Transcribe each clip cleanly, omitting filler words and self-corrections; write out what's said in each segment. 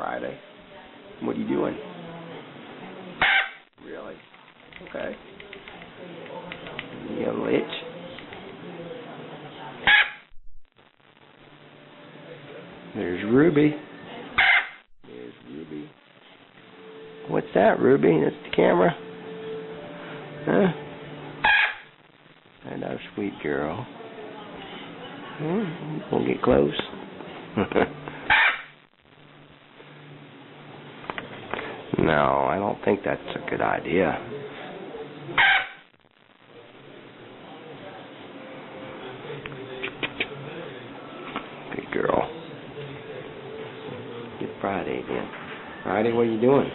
Friday. What are you doing? Really? Okay. You lich? There's Ruby. There's Ruby. What's that, Ruby? That's the camera? Huh? And our sweet girl. We'll get close. No, I don't think that's a good idea. Good girl. Good Friday again. Friday, what are you doing?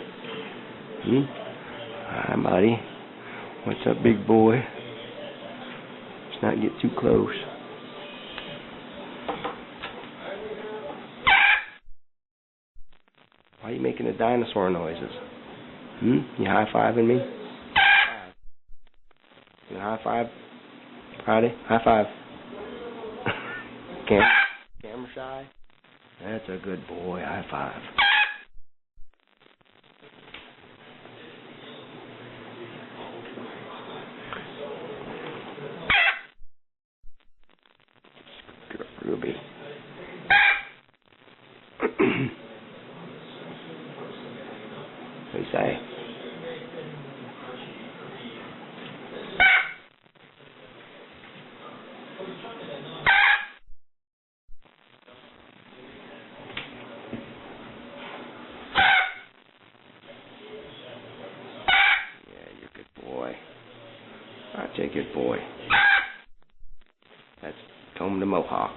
Hi, buddy. What's up, big boy? Let's not get too close. Why are you making the dinosaur noises? You high-fiving me? You high-five? Friday? High-five. Camera shy? That's a good boy. High-five. Ruby. What do you say? Yeah, you're a good boy. Aren't you a good boy? That's Tom the Mohawk.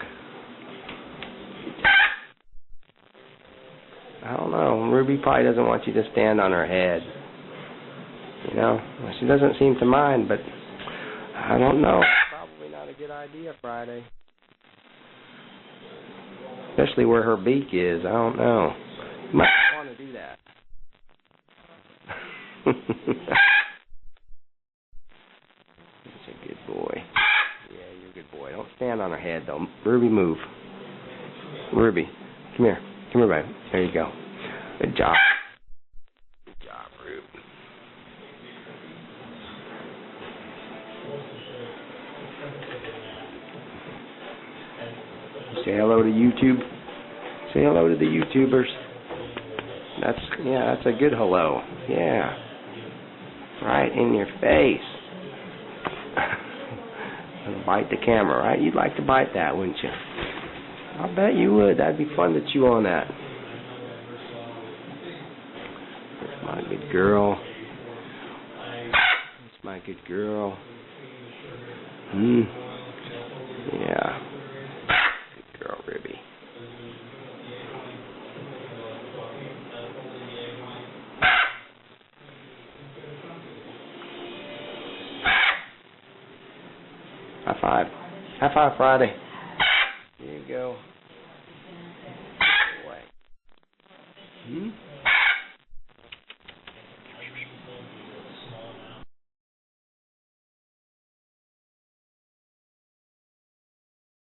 I don't know. Ruby probably doesn't want you to stand on her head. You know? Well, she doesn't seem to mind, but I don't know. Probably not a good idea, Friday. Especially where her beak is. I don't know. You might want to do that. That's a good boy. Yeah, you're a good boy. Don't stand on her head, though. Ruby, move. Ruby, come here. Come here, babe. There you go. Good job. Good job, Rube. Say hello to YouTube. Say hello to the YouTubers. That's a good hello. Yeah. Right in your face. Bite the camera, right? You'd like to bite that, wouldn't you? I'll bet you would. That'd be fun to chew on that. That's my good girl. That's my good girl. Yeah. Good girl, Ruby. High five. High five, Friday. Here you go.